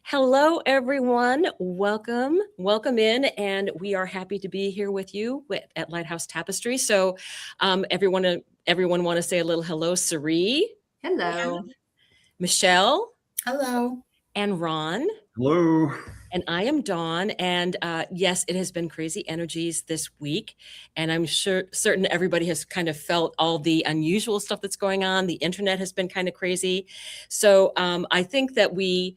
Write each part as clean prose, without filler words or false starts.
Hello, everyone. Welcome in, and we are happy to be here with you at Lighthouse Tapestry. So, everyone want to say a little hello, Sari. Hello. Michelle. Hello. And Ron. Hello. And I am Dawn. And yes, it has been crazy energies this week. And I'm certain everybody has kind of felt all the unusual stuff that's going on. The internet has been kind of crazy. So I think that we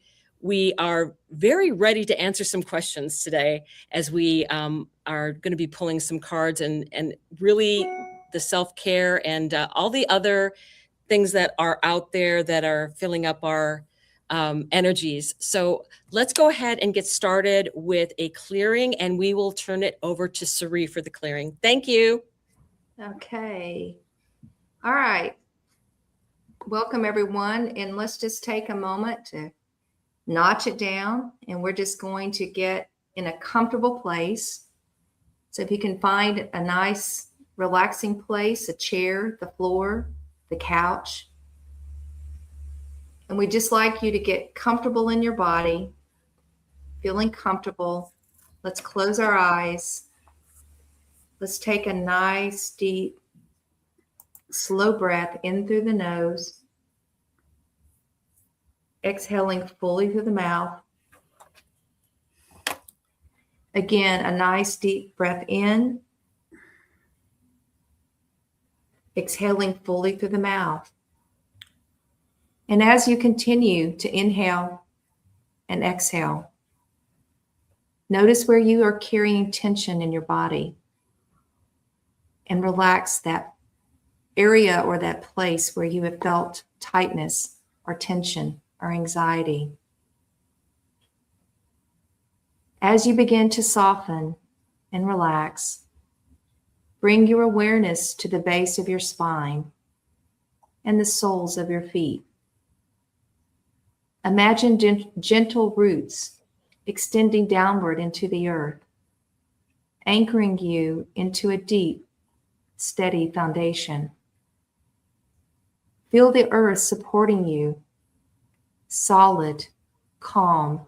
are very ready to answer some questions today as we are going to be pulling some cards and really the self-care and all the other things that are out there that are filling up our energies. So let's go ahead and get started with a clearing, and we will turn it over to Sari for the clearing. Thank you. Okay. All right. Welcome, everyone. And let's just take a moment to notch it down. And we're just going to get in a comfortable place. So if you can find a nice, relaxing place, a chair, the floor, the couch. And we'd just like you to get comfortable in your body, feeling comfortable. Let's close our eyes. Let's take a nice, deep, slow breath in through the nose, exhaling fully through the mouth. Again, a nice, deep breath in, exhaling fully through the mouth. And as you continue to inhale and exhale, notice where you are carrying tension in your body and relax that area or that place where you have felt tightness or tension or anxiety. As you begin to soften and relax, bring your awareness to the base of your spine and the soles of your feet. Imagine gentle roots extending downward into the earth, anchoring you into a deep, steady foundation. Feel the earth supporting you, solid, calm,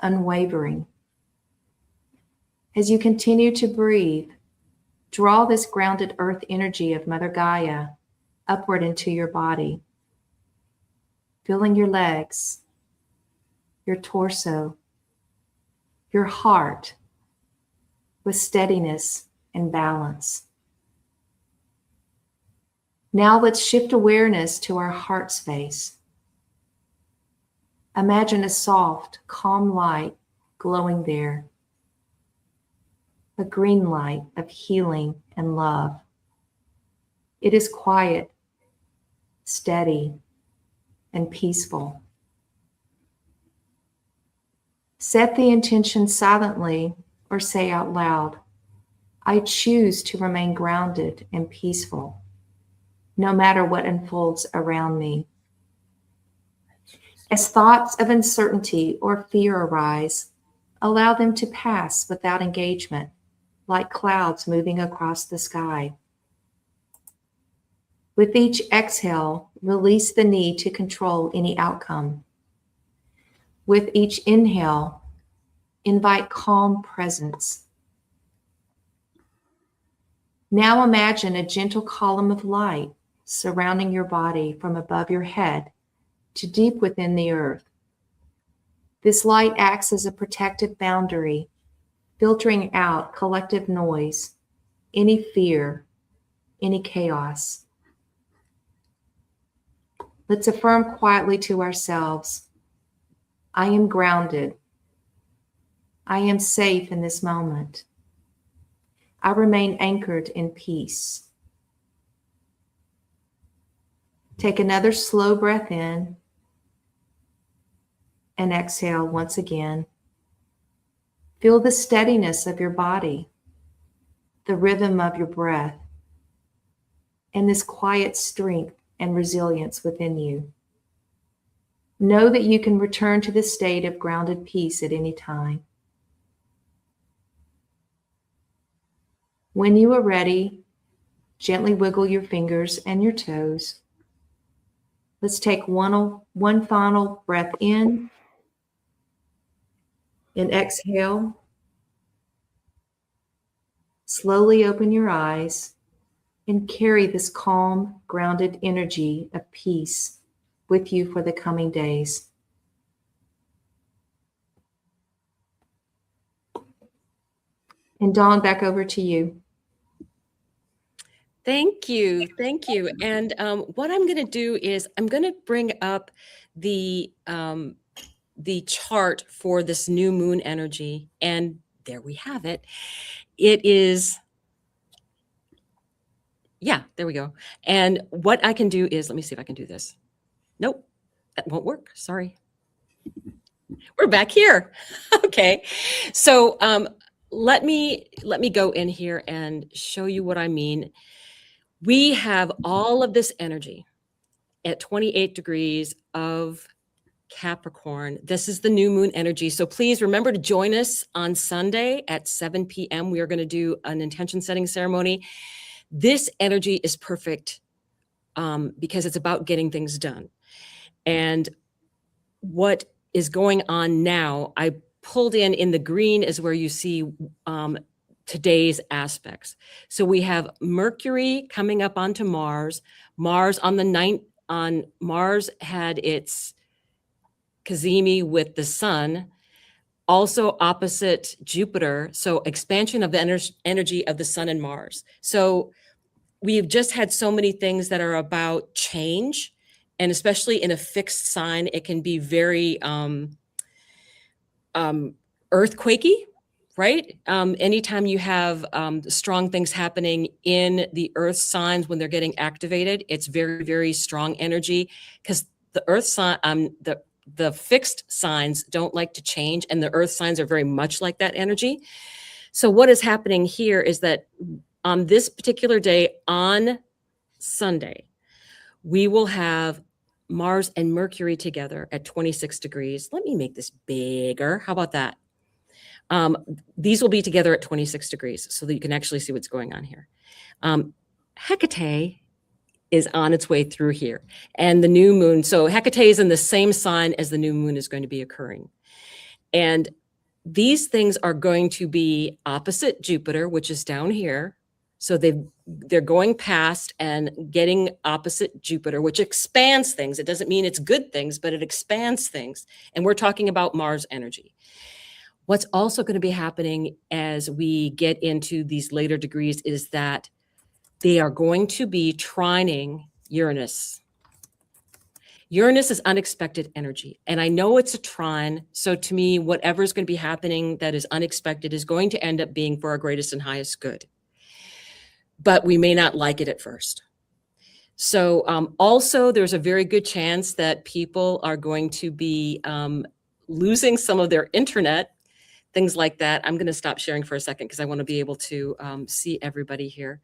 unwavering. As you continue to breathe, draw this grounded earth energy of Mother Gaia upward into your body, filling your legs, your torso, your heart with steadiness and balance. Now let's shift awareness to our heart space. Imagine a soft, calm light glowing there, a green light of healing and love. It is quiet, steady, and peaceful. Set the intention silently or say out loud, I choose to remain grounded and peaceful, no matter what unfolds around me. As thoughts of uncertainty or fear arise, allow them to pass without engagement, like clouds moving across the sky. With each exhale, release the need to control any outcome. With each inhale, invite calm presence. Now imagine a gentle column of light surrounding your body from above your head to deep within the earth. This light acts as a protective boundary, filtering out collective noise, any fear, any chaos. Let's affirm quietly to ourselves, I am grounded. I am safe in this moment. I remain anchored in peace. Take another slow breath in and exhale once again. Feel the steadiness of your body, the rhythm of your breath, and this quiet strength and resilience within you. Know that you can return to this state of grounded peace at any time. When you are ready, gently wiggle your fingers and your toes. Let's take one final breath in And exhale. Slowly open your eyes and carry this calm, grounded energy of peace with you for the coming days. And Dawn, back over to you. Thank you. Thank you. And what I'm going to do is I'm going to bring up the chart for this new moon energy. And there we have it. It is, yeah, there we go. And what I can do is, let me see if I can do this. Nope, that won't work. Sorry. We're back here. Okay. So let me go in here and show you what I mean. We have all of this energy at 28 degrees of Capricorn. This is the new moon energy. So please remember to join us on Sunday at 7 p.m. We are going to do an intention setting ceremony. This energy is perfect because it's about getting things done. And what is going on now, I pulled in the green is where you see today's aspects. So we have Mercury coming up onto Mars. Mars on the 9th, Mars had its Cazimi with the sun, also opposite Jupiter. So expansion of the energy of the sun and Mars. So we've just had so many things that are about change, and especially in a fixed sign, it can be very earthquakey, right? Anytime you have strong things happening in the earth signs when they're getting activated, it's very, very strong energy because the earth sign, the fixed signs don't like to change, and the earth signs are very much like that energy. So what is happening here is that on this particular day, on Sunday, we will have Mars and Mercury together at 26 degrees. Let me make this bigger. How about that? These will be together at 26 degrees so that you can actually see what's going on here. Hecate is on its way through here, and the new moon. So Hecate is in the same sign as the new moon is going to be occurring. And these things are going to be opposite Jupiter, which is down here. So they're going past and getting opposite Jupiter, which expands things. It doesn't mean it's good things, but it expands things. And we're talking about Mars energy. What's also going to be happening as we get into these later degrees is that they are going to be trining Uranus. Uranus is unexpected energy. And I know it's a trine. So to me, whatever is going to be happening that is unexpected is going to end up being for our greatest and highest good. But we may not like it at first. So also, there's a very good chance that people are going to be losing some of their internet, things like that. I'm going to stop sharing for a second because I want to be able to see everybody here.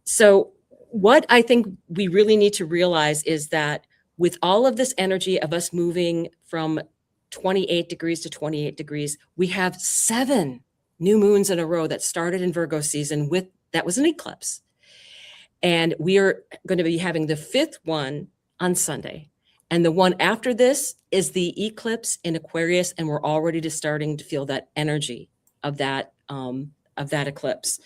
So what I think we really need to realize is that with all of this energy of us moving from 28 degrees to 28 degrees, we have 7 new moons in a row that started in Virgo season that was an eclipse. And we are going to be having the 5th one on Sunday. And the one after this is the eclipse in Aquarius. And we're already just starting to feel that energy of that eclipse.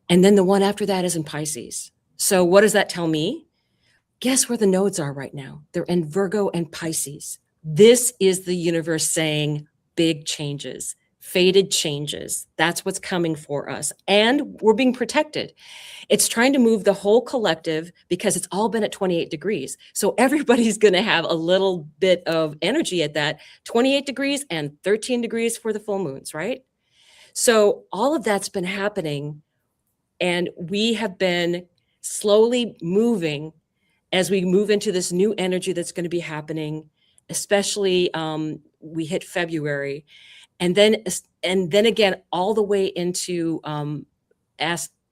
And then the one after that is in Pisces. So what does that tell me? Guess where the nodes are right now? They're in Virgo and Pisces. This is the universe saying big changes, fated changes. That's what's coming for us. And we're being protected. It's trying to move the whole collective because it's all been at 28 degrees. So everybody's going to have a little bit of energy at that 28 degrees and 13 degrees for the full moons, right? So all of that's been happening. And we have been slowly moving as we move into this new energy that's going to be happening, especially we hit February. And then again, all the way into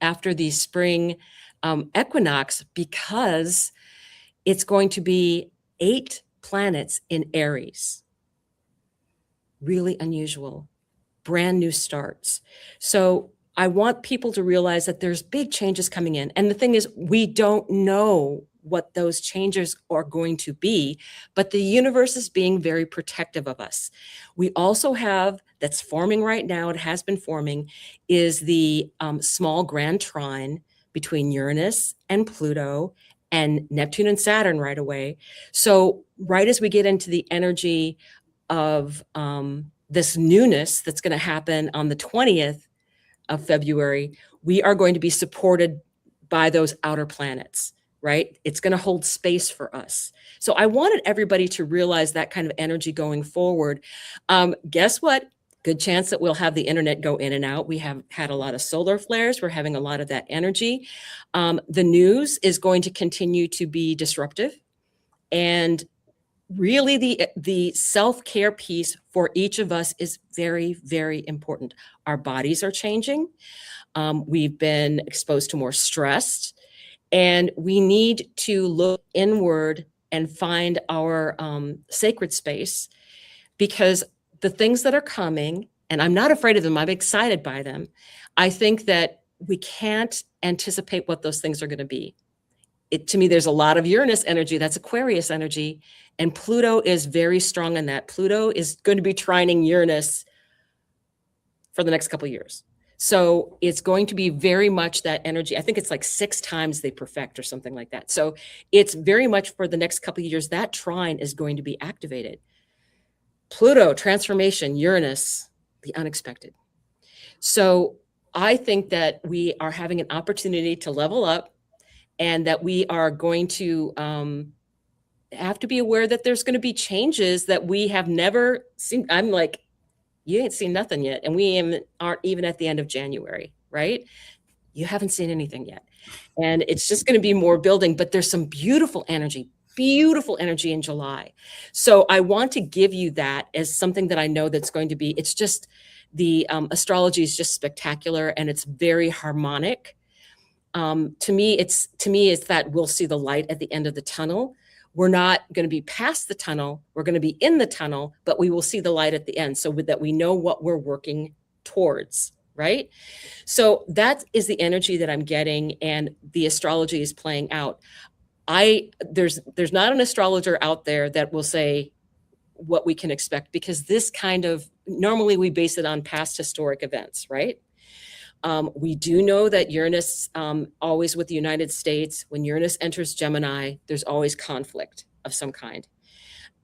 after the spring equinox, because it's going to be 8 planets in Aries. Really unusual, brand new starts. So I want people to realize that there's big changes coming in. And the thing is, we don't know what those changes are going to be, but the universe is being very protective of us. We also have, that's forming right now, it has been forming, is the small grand trine between Uranus and Pluto and Neptune and Saturn right away. So right as we get into the energy of this newness that's going to happen on the 20th of February, we are going to be supported by those outer planets, right? It's going to hold space for us. So I wanted everybody to realize that kind of energy going forward. Guess what? Good chance that we'll have the internet go in and out. We have had a lot of solar flares. We're having a lot of that energy. The news is going to continue to be disruptive. And really the self-care piece for each of us is very, very important. Our bodies are changing. We've been exposed to more stress, and we need to look inward and find our sacred space, because the things that are coming, and I'm not afraid of them, I'm excited by them. I think that we can't anticipate what those things are going to be. To me, there's a lot of Uranus energy, that's Aquarius energy, and Pluto is very strong in that. Pluto is going to be trining Uranus for the next couple of years. So it's going to be very much that energy. I think it's like 6 times they perfect or something like that. So it's very much for the next couple of years, that trine is going to be activated. Pluto, transformation, Uranus, the unexpected. So I think that we are having an opportunity to level up, and that we are going to have to be aware that there's going to be changes that we have never seen. I'm like, you ain't seen nothing yet. And we aren't even at the end of January, right? You haven't seen anything yet. And it's just going to be more building, but there's some beautiful energy in July. So I want to give you that as something that I know that's going to be, it's just the astrology is just spectacular, and it's very harmonic. To me, it's that we'll see the light at the end of the tunnel. We're not going to be past the tunnel. We're going to be in the tunnel, but we will see the light at the end, so that we know what we're working towards, right? So that is the energy that I'm getting, and the astrology is playing out. There's not an astrologer out there that will say what we can expect, because this kind of, normally we base it on past historic events, right? We do know that Uranus, always with the United States, when Uranus enters Gemini, there's always conflict of some kind.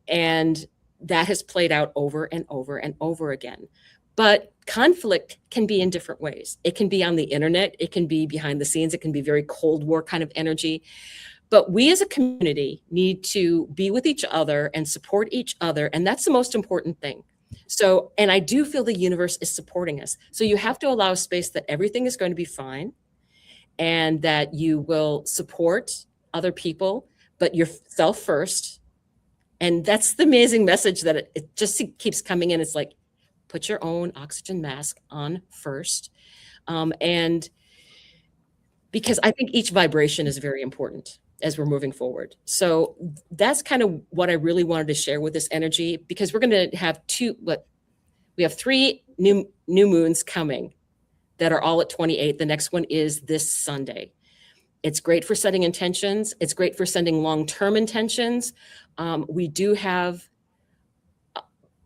And that has played out over and over and over again. But conflict can be in different ways. It can be on the internet. It can be behind the scenes. It can be very Cold War kind of energy. But we as a community need to be with each other and support each other. And that's the most important thing. So, and I do feel the universe is supporting us. So you have to allow space that everything is going to be fine, and that you will support other people, but yourself first. And that's the amazing message that it just keeps coming in. It's like, put your own oxygen mask on first. And because I think each vibration is very important as we're moving forward. So that's kind of what I really wanted to share with this energy, because we're going to have we have 3 new moons coming that are all at 28. The next one is this Sunday. It's great for setting intentions. It's great for sending long-term intentions. We do have,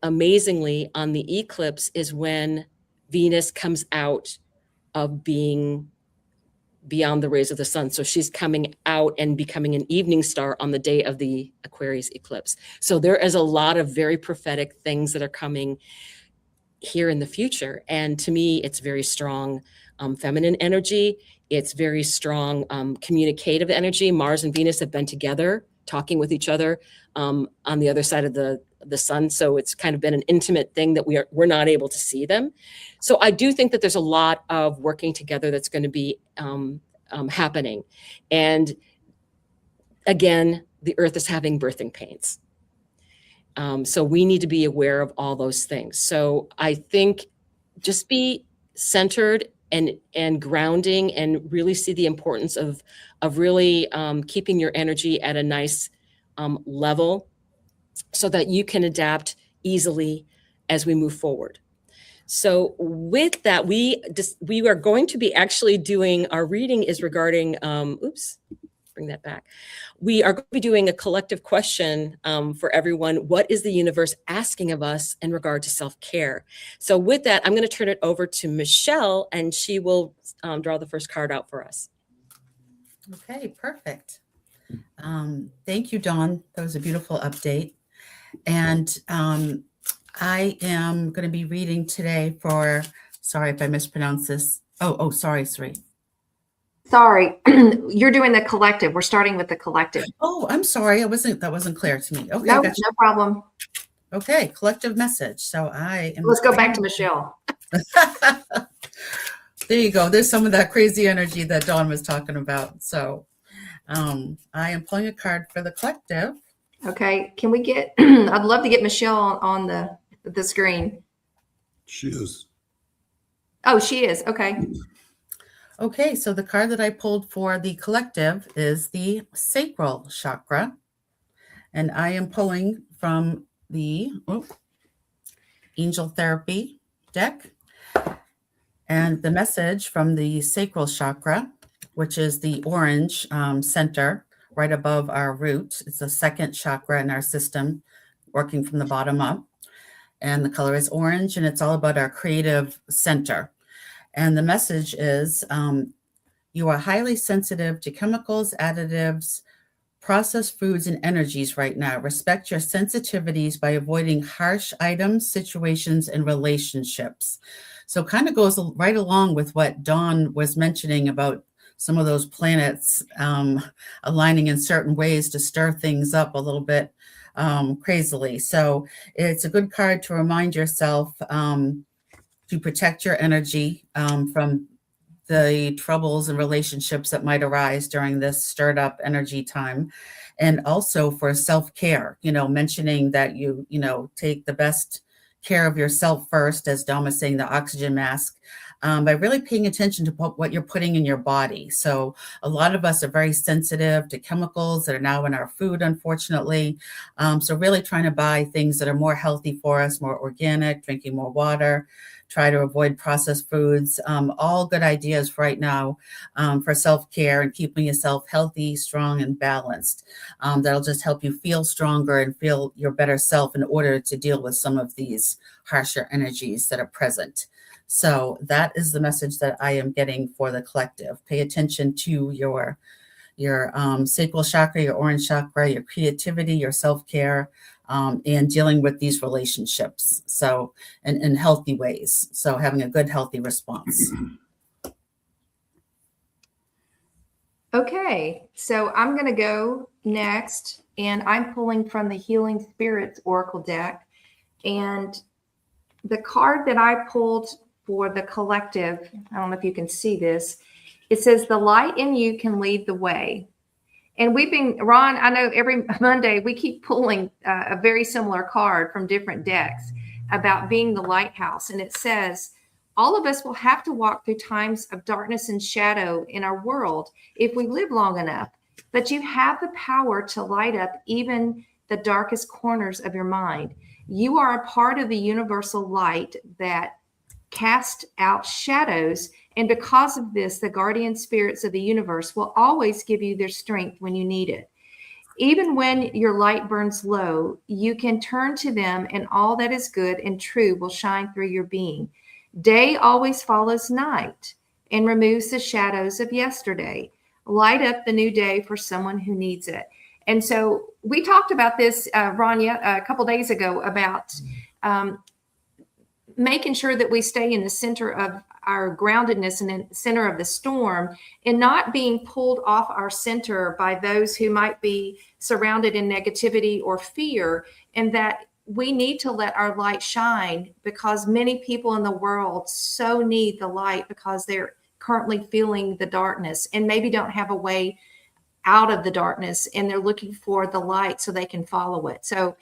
amazingly, on the eclipse is when Venus comes out of being beyond the rays of the sun. So she's coming out and becoming an evening star on the day of the Aquarius eclipse. So there is a lot of very prophetic things that are coming here in the future. And to me, it's very strong feminine energy. It's very strong communicative energy. Mars and Venus have been together, talking with each other on the other side of the sun. So it's kind of been an intimate thing that we're not able to see them. So I do think that there's a lot of working together that's going to be happening. And again, the earth is having birthing pains. So we need to be aware of all those things. So I think just be centered and grounding, and really see the importance of really keeping your energy at a nice level, so that you can adapt easily as we move forward. So with that, we are going to be actually doing, our reading is regarding, bring that back. We are going to be doing a collective question for everyone. What is the universe asking of us in regard to self-care? So with that, I'm going to turn it over to Michelle, and she will draw the first card out for us. Okay, perfect. Thank you, Dawn. That was a beautiful update. And I am going to be reading today for, sorry if I mispronounced this. Oh, sorry, Sri. Sorry, you're doing the collective. We're starting with the collective. Oh, I'm sorry. That wasn't clear to me. Okay, No, gotcha. no problem. Okay, collective message. So Let's go back to Michelle. There you go. There's some of that crazy energy that Dawn was talking about. So I am pulling a card for the collective. Okay, can we get, I'd love to get Michelle on the screen. She is. Oh, she is. Okay. Okay, so the card that I pulled for the collective is the sacral chakra. And I am pulling from the angel therapy deck. And the message from the sacral chakra, which is the orange center right above our root. It's the second chakra in our system, working from the bottom up. And the color is orange, and it's all about our creative center. And the message is, you are highly sensitive to chemicals, additives, processed foods, and energies right now. Respect your sensitivities by avoiding harsh items, situations, and relationships. So kind of goes right along with what Dawn was mentioning about some of those planets aligning in certain ways to stir things up a little bit crazily. So it's a good card to remind yourself to protect your energy from the troubles and relationships that might arise during this stirred up energy time. And also for self-care, mentioning that you take the best care of yourself first, as Dawn was saying, the oxygen mask, by really paying attention to what you're putting in your body. So a lot of us are very sensitive to chemicals that are now in our food, unfortunately. So really trying to buy things that are more healthy for us, more organic, drinking more water, try to avoid processed foods, all good ideas right now for self-care and keeping yourself healthy, strong, and balanced. That'll just help you feel stronger and feel your better self in order to deal with some of these harsher energies that are present. So that is the message that I am getting for the collective. Pay attention to your sacral chakra, your orange chakra, your creativity, your self-care, and dealing with these relationships. So in healthy ways. So having a good, healthy response. Okay, so I'm going to go next, and I'm pulling from the Healing Spirits Oracle deck. And the card that I pulled for the collective, I don't know if you can see this, it says, the light in you can lead the way. And we've been, Ron, I know every Monday we keep pulling a very similar card from different decks about being the lighthouse. And it says, all of us will have to walk through times of darkness and shadow in our world if we live long enough. But you have the power to light up even the darkest corners of your mind. You are a part of the universal light that casts out shadows. And because of this, the guardian spirits of the universe will always give you their strength when you need it. Even when your light burns low, you can turn to them, and all that is good and true will shine through your being. Day always follows night and removes the shadows of yesterday. Light up the new day for someone who needs it. And so we talked about this, Rania, a couple days ago about making sure that we stay in the center of our groundedness and in the center of the storm, and not being pulled off our center by those who might be surrounded in negativity or fear, and that we need to let our light shine, because many people in the world so need the light because they're currently feeling the darkness and maybe don't have a way out of the darkness, and they're looking for the light so they can follow it. So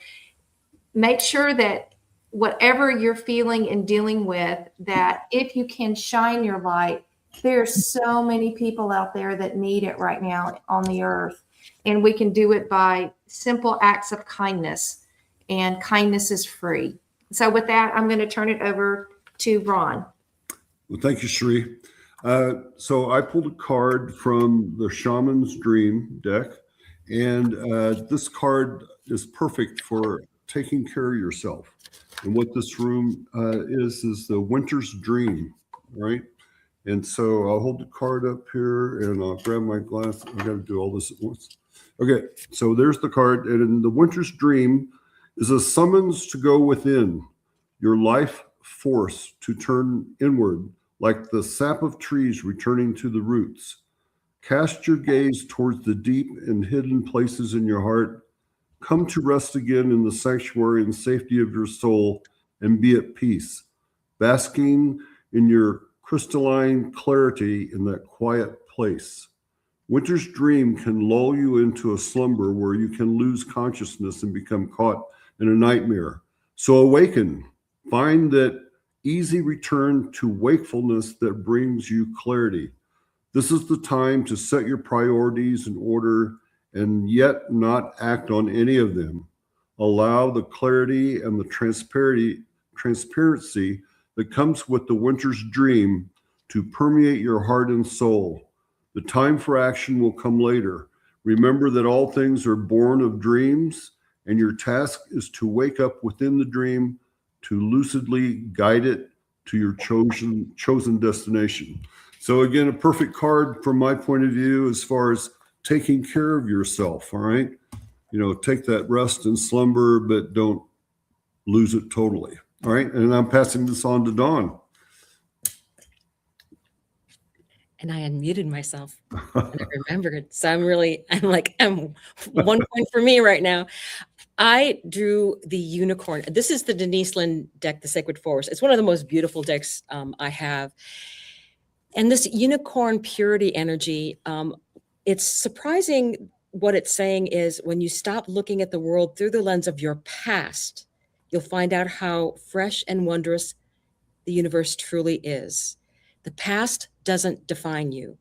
make sure that whatever you're feeling and dealing with, that if you can shine your light, there's so many people out there that need it right now on the earth. And we can do it by simple acts of kindness, and kindness is free. So with that, I'm going to turn it over to Ron. Well, thank you, Sheree. So I pulled a card from the Shaman's Dream deck, and this card is perfect for taking care of yourself. And what this room is the Winter's Dream, right? And so I'll hold the card up here, and I'll grab my glass. I got to do all this at once. Okay, so there's the card, and in the Winter's Dream is a summons to go within, your life force to turn inward, like the sap of trees returning to the roots. Cast your gaze towards the deep and hidden places in your heart. Come to rest again in the sanctuary and safety of your soul and be at peace, basking in your crystalline clarity in that quiet place. Winter's Dream can lull you into a slumber where you can lose consciousness and become caught in a nightmare. So awaken, find that easy return to wakefulness that brings you clarity. This is the time to set your priorities in order and yet not act on any of them. Allow the clarity and the transparency that comes with the Winter's Dream to permeate your heart and soul. The time for action will come later. Remember that all things are born of dreams, and your task is to wake up within the dream to lucidly guide it to your chosen destination. So again, a perfect card from my point of view as far as taking care of yourself, all right? You know, take that rest and slumber, but don't lose it totally, all right? And I'm passing this on to Dawn. And I unmuted myself and I remembered. So I'm 1 point for me right now. I drew the unicorn. This is the Denise Lynn deck, the Sacred Forest. It's one of the most beautiful decks I have. And this unicorn purity energy, it's surprising what it's saying is when you stop looking at the world through the lens of your past, you'll find out how fresh and wondrous the universe truly is. The past doesn't define you.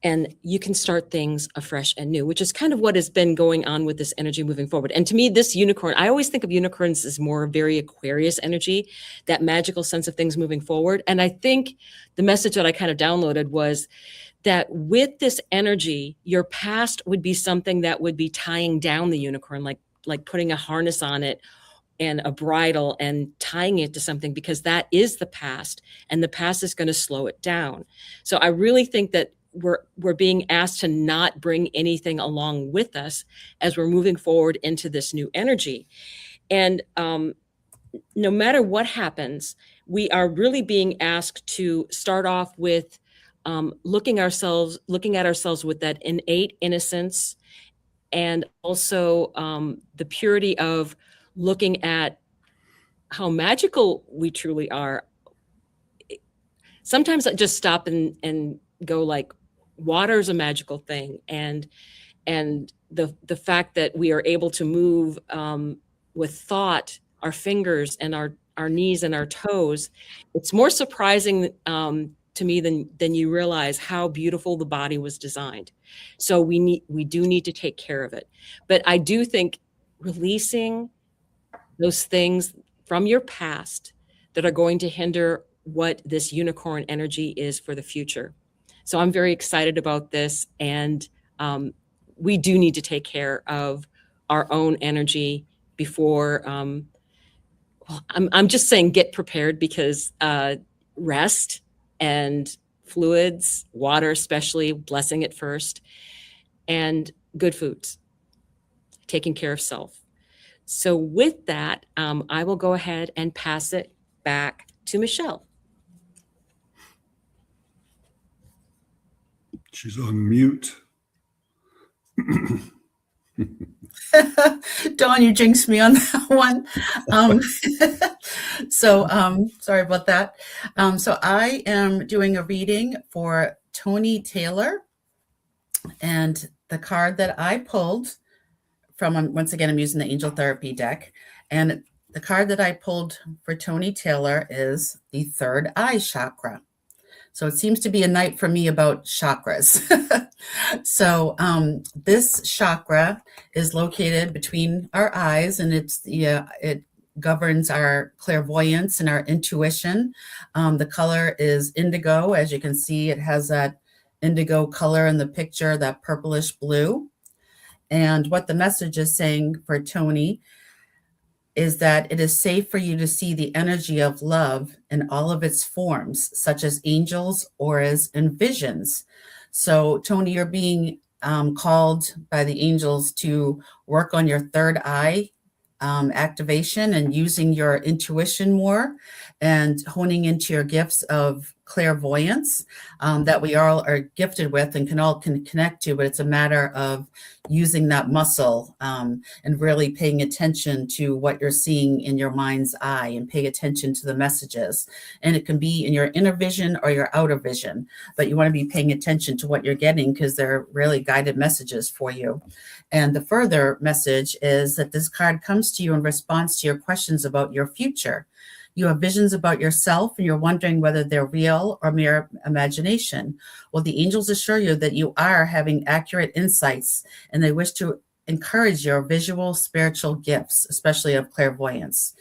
And you can start things afresh and new, which is kind of what has been going on with this energy moving forward. And to me, this unicorn, I always think of unicorns as more very Aquarius energy, that magical sense of things moving forward. And I think the message that I kind of downloaded was that with this energy, your past would be something that would be tying down the unicorn, like putting a harness on it and a bridle and tying it to something, because that is the past, and the past is going to slow it down. So I really think that we're being asked to not bring anything along with us as we're moving forward into this new energy. And no matter what happens, we are really being asked to start off with looking at ourselves with that innate innocence, and also the purity of looking at how magical we truly are. Sometimes I just stop and go like, water is a magical thing. And the fact that we are able to move with thought, our fingers and our knees and our toes, it's more surprising to me than you realize how beautiful the body was designed. So we do need to take care of it. But I do think releasing those things from your past that are going to hinder what this unicorn energy is for the future. So I'm very excited about this, and we do need to take care of our own energy before. I'm just saying, get prepared, because rest and fluids, water especially, blessing it first, and good foods, taking care of self. So with that, I will go ahead and pass it back to Michelle. She's on mute. Dawn, you jinxed me on that one. Sorry about that. So I am doing a reading for Tony Taylor, and the card that I pulled from, once again, I'm using the Angel Therapy deck, and the card that I pulled for Tony Taylor is the third eye chakra. So it seems to be a night for me about chakras. So this chakra is located between our eyes, and it's governs our clairvoyance and our intuition. The color is indigo. As you can see, it has that indigo color in the picture, that purplish blue. And what the message is saying for Tony is that it is safe for you to see the energy of love in all of its forms, such as angels, auras, and visions. So, Tony, you're being called by the angels to work on your third eye activation and using your intuition more and honing into your gifts of clairvoyance that we all are gifted with and can connect to, but it's a matter of using that muscle and really paying attention to what you're seeing in your mind's eye and pay attention to the messages. And it can be in your inner vision or your outer vision, but you want to be paying attention to what you're getting because they're really guided messages for you. And the further message is that this card comes to you in response to your questions about your future. You have visions about yourself and you're wondering whether they're real or mere imagination. Well, the angels assure you that you are having accurate insights and they wish to encourage your visual spiritual gifts, especially of clairvoyance.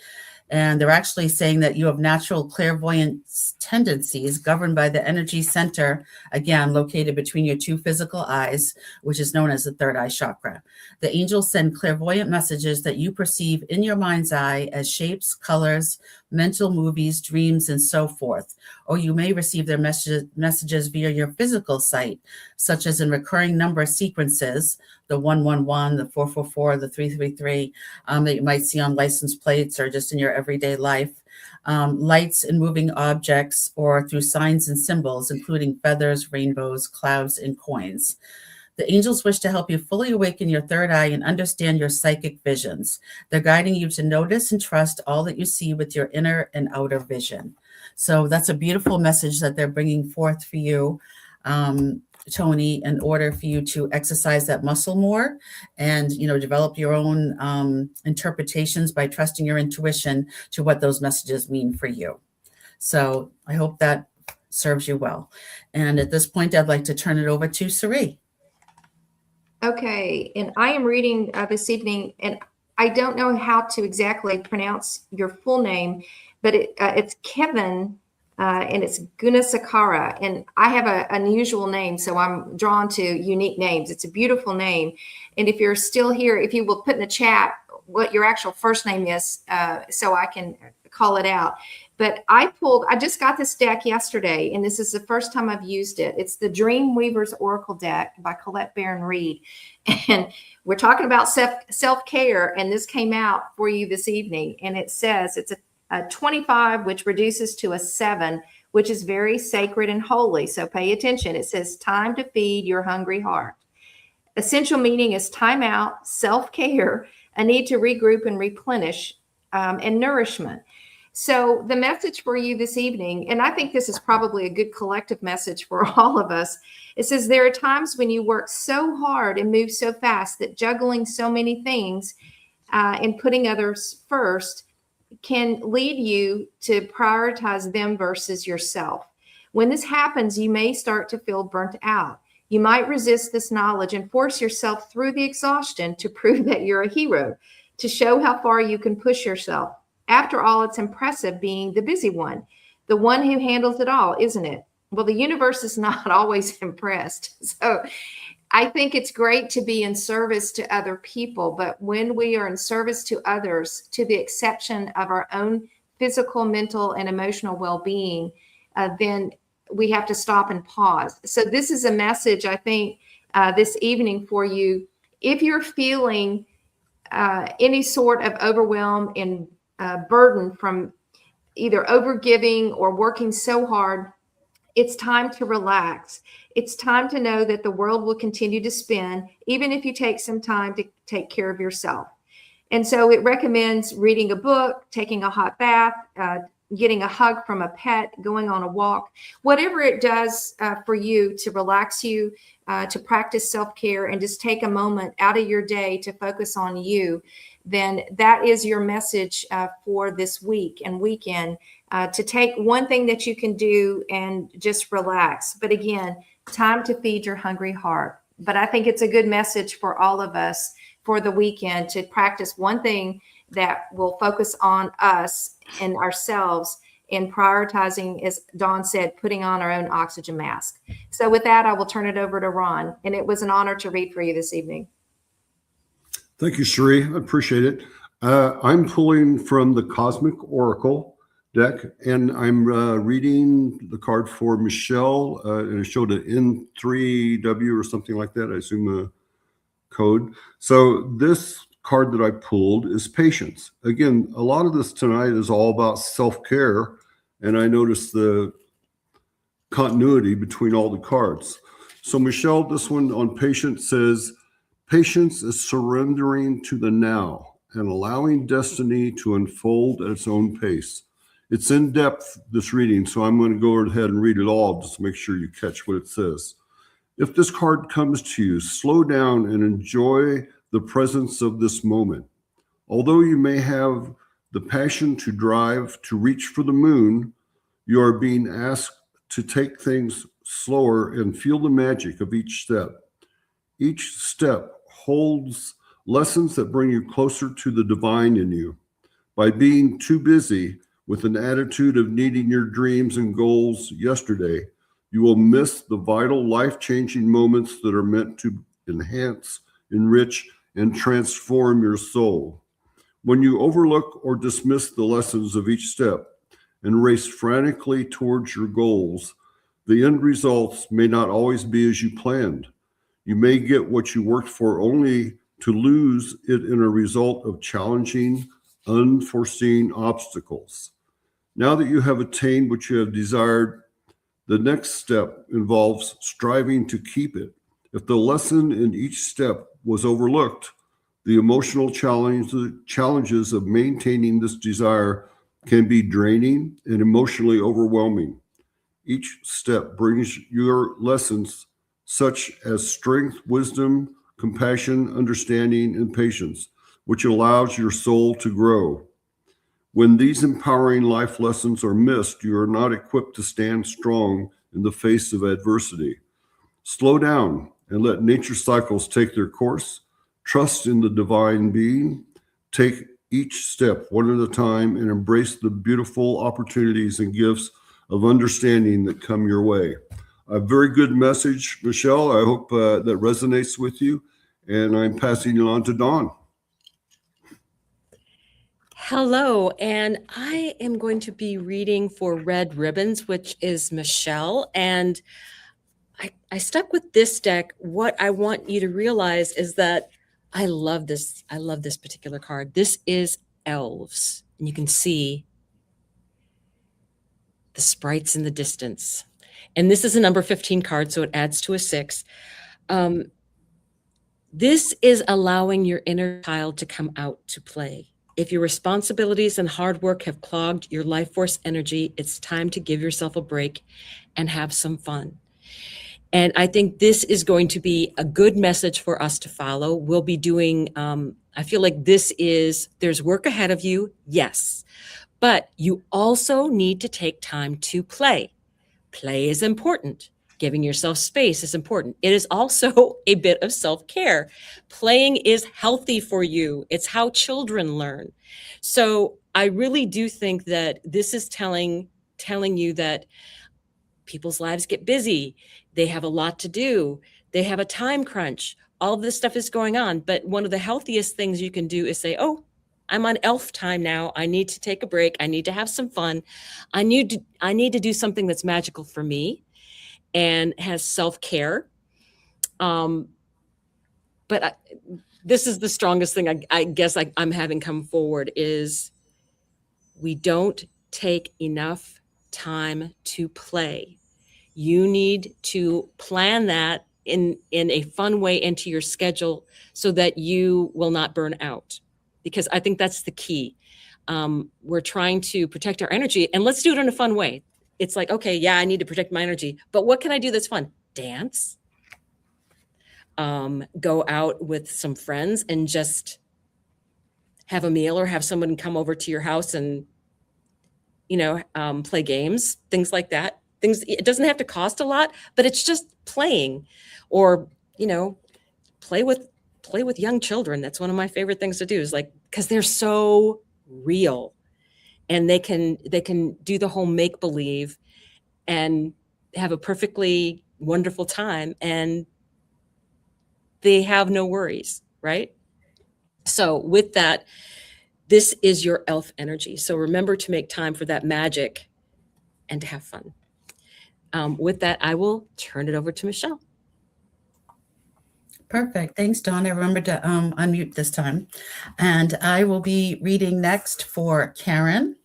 And they're actually saying that you have natural clairvoyant tendencies governed by the energy center, again, located between your two physical eyes, which is known as the third eye chakra. The angels send clairvoyant messages that you perceive in your mind's eye as shapes, colors, mental movies, dreams, and so forth. Or you may receive their messages via your physical sight, such as in recurring number sequences, the 111, the 444, the 333, that you might see on license plates or just in your everyday life, lights and moving objects, or through signs and symbols, including feathers, rainbows, clouds, and coins. The angels wish to help you fully awaken your third eye and understand your psychic visions. They're guiding you to notice and trust all that you see with your inner and outer vision. So that's a beautiful message that they're bringing forth for you, Tony, in order for you to exercise that muscle more and, develop your own interpretations by trusting your intuition to what those messages mean for you. So I hope that serves you well. And at this point, I'd like to turn it over to Sari. Okay, and I am reading this evening, and I don't know how to exactly pronounce your full name, but it's Kevin, and it's Gunasakara, and I have an unusual name, so I'm drawn to unique names. It's a beautiful name, and if you're still here, if you will put in the chat what your actual first name is, so I can call it out. But I just got this deck yesterday, and this is the first time I've used it. It's the Dream Weaver's Oracle deck by Colette Baron Reed. And we're talking about self-care, and this came out for you this evening. And it says it's a 25, which reduces to a 7, which is very sacred and holy. So pay attention. It says, time to feed your hungry heart. Essential meaning is time out, self-care, a need to regroup and replenish, and nourishment. So the message for you this evening, and I think this is probably a good collective message for all of us, it says there are times when you work so hard and move so fast that juggling so many things and putting others first can lead you to prioritize them versus yourself. When this happens, you may start to feel burnt out. You might resist this knowledge and force yourself through the exhaustion to prove that you're a hero, to show how far you can push yourself. After all, it's impressive being the busy one, the one who handles it all, isn't it? Well, the universe is not always impressed. So I think it's great to be in service to other people, but when we are in service to others, to the exception of our own physical, mental, and emotional well-being, then we have to stop and pause. So this is a message, I think, this evening for you. If you're feeling any sort of overwhelm and burden from either overgiving or working so hard, it's time to relax. It's time to know that the world will continue to spin, even if you take some time to take care of yourself. And so it recommends reading a book, taking a hot bath, getting a hug from a pet, going on a walk, whatever it does for you to relax you, to practice self-care and just take a moment out of your day to focus on you, then that is your message for this week and weekend, to take one thing that you can do and just relax. But again, time to feed your hungry heart. But I think it's a good message for all of us for the weekend to practice one thing that will focus on us and ourselves and prioritizing, as Dawn said, putting on our own oxygen mask. So with that, I will turn it over to Ron. And it was an honor to read for you this evening. Thank you, Sheree. I appreciate it. I'm pulling from the Cosmic Oracle deck, and I'm reading the card for Michelle, and it showed an N3W or something like that. I assume a code. So this card that I pulled is patience. Again, a lot of this tonight is all about self-care, and I noticed the continuity between all the cards. So Michelle, this one on patience says, patience is surrendering to the now and allowing destiny to unfold at its own pace. It's in depth, this reading, so I'm going to go ahead and read it all just to make sure you catch what it says. If this card comes to you, slow down and enjoy the presence of this moment. Although you may have the passion to drive to reach for the moon, you are being asked to take things slower and feel the magic of each step. Each step holds lessons that bring you closer to the divine in you. By being too busy with an attitude of needing your dreams and goals yesterday, you will miss the vital, life-changing moments that are meant to enhance, enrich, and transform your soul. When you overlook or dismiss the lessons of each step and race frantically towards your goals, the end results may not always be as you planned. You may get what you worked for only to lose it in a result of challenging, unforeseen obstacles. Now that you have attained what you have desired, the next step involves striving to keep it. If the lesson in each step was overlooked, the emotional challenges of maintaining this desire can be draining and emotionally overwhelming. Each step brings your lessons such as strength, wisdom, compassion, understanding, and patience, which allows your soul to grow. When these empowering life lessons are missed, you are not equipped to stand strong in the face of adversity. Slow down and let nature cycles take their course. Trust in the divine being. Take each step one at a time and embrace the beautiful opportunities and gifts of understanding that come your way. A very good message, Michelle. I hope that resonates with you. And I'm passing it on to Dawn. Hello, and I am going to be reading for Red Ribbons, which is Michelle. And I stuck with this deck. What I want you to realize is that I love this. I love this particular card. This is Elves, and you can see the sprites in the distance. And this is a number 15 card, so it adds to a 6. This is allowing your inner child to come out to play. If your responsibilities and hard work have clogged your life force energy, it's time to give yourself a break and have some fun. And I think this is going to be a good message for us to follow. We'll be doing, I feel like there's work ahead of you, yes, but you also need to take time to play. Play is important. Giving yourself space is important. It is also a bit of self-care. Playing is healthy for you. It's how children learn. So I really do think that this is telling you that people's lives get busy. They have a lot to do. They have a time crunch. All of this stuff is going on. But one of the healthiest things you can do is say, oh, I'm on elf time now. I need to take a break. I need to have some fun. I need to do something that's magical for me and has self-care. But this is the strongest thing I guess I'm having come forward is we don't take enough time to play. You need to plan that in a fun way into your schedule so that you will not burn out. Because I think that's the key. We're trying to protect our energy, and let's do it in a fun way. It's like, okay, yeah, I need to protect my energy, but what can I do that's fun? Dance, go out with some friends and just have a meal or have someone come over to your house and, play games, things like that. It doesn't have to cost a lot, but it's just playing or, play with play with young children. That's one of my favorite things to do, is like, because they're so real, and they can do the whole make believe and have a perfectly wonderful time, and they have no worries, right? So with that, this is your elf energy. So remember to make time for that magic and to have fun. With that, I will turn it over to Michelle. Perfect. Thanks, Dawn. I remembered to unmute this time. And I will be reading next for Karen.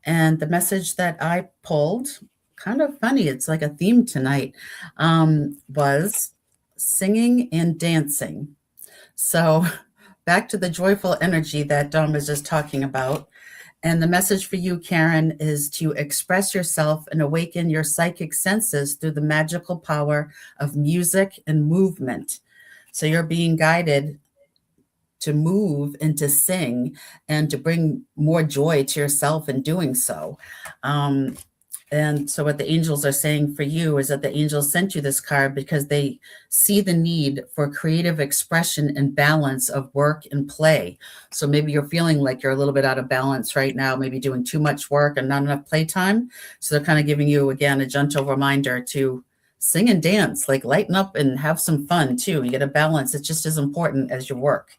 And the message that I pulled, kind of funny, it's like a theme tonight, was singing and dancing. So back to the joyful energy that Dawn was just talking about. And the message for you, Karen, is to express yourself and awaken your psychic senses through the magical power of music and movement. So you're being guided to move and to sing and to bring more joy to yourself in doing so. And so what the angels are saying for you is that the angels sent you this card because they see the need for creative expression and balance of work and play. So maybe you're feeling like you're a little bit out of balance right now, maybe doing too much work and not enough playtime. So they're kind of giving you, again, a gentle reminder to sing and dance, like lighten up and have some fun too. You get a balance. It's just as important as your work.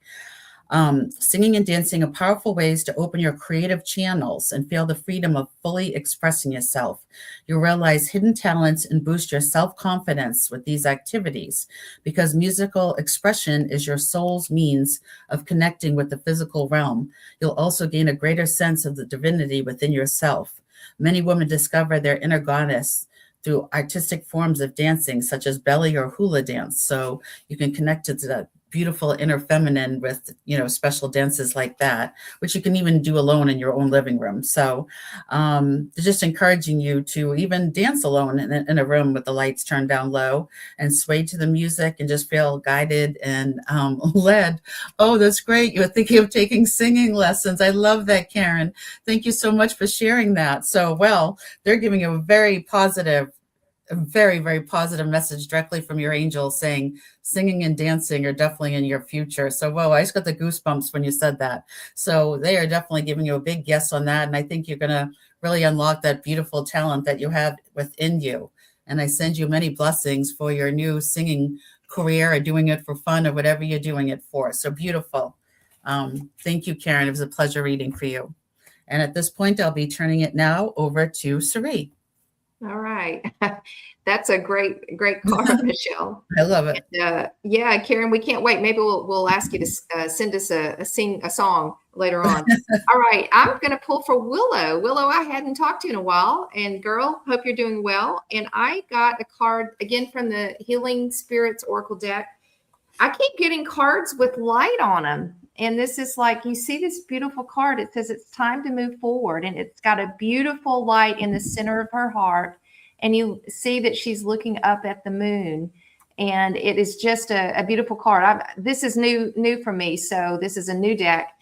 Singing and dancing are powerful ways to open your creative channels and feel the freedom of fully expressing yourself. You'll realize hidden talents and boost your self-confidence with these activities, because musical expression is your soul's means of connecting with the physical realm. You'll also gain a greater sense of the divinity within yourself. Many women discover their inner goddess through artistic forms of dancing, such as belly or hula dance. So you can connect to the beautiful inner feminine with, special dances like that, which you can even do alone in your own living room. So just encouraging you to even dance alone in a room with the lights turned down low and sway to the music and just feel guided and led. Oh, that's great. You're thinking of taking singing lessons. I love that, Karen. Thank you so much for sharing that. So, well, they're giving you a very, very positive message directly from your angels, saying singing and dancing are definitely in your future. So, whoa, I just got the goosebumps when you said that. So they are definitely giving you a big yes on that. And I think you're going to really unlock that beautiful talent that you have within you. And I send you many blessings for your new singing career, or doing it for fun, or whatever you're doing it for. So beautiful. Thank you, Karen. It was a pleasure reading for you. And at this point, I'll be turning it now over to Sari. All right. That's a great card, Michelle. I love it. And, yeah, Karen, we can't wait. Maybe we'll ask you to send us a song later on. All right. I'm going to pull for Willow. Willow, I hadn't talked to you in a while. And girl, hope you're doing well. And I got a card again from the Healing Spirits Oracle deck. I keep getting cards with light on them. And this is like, you see this beautiful card. It says it's time to move forward. And it's got a beautiful light in the center of her heart. And you see that she's looking up at the moon. And it is just a beautiful card. This is new for me. So this is a new deck.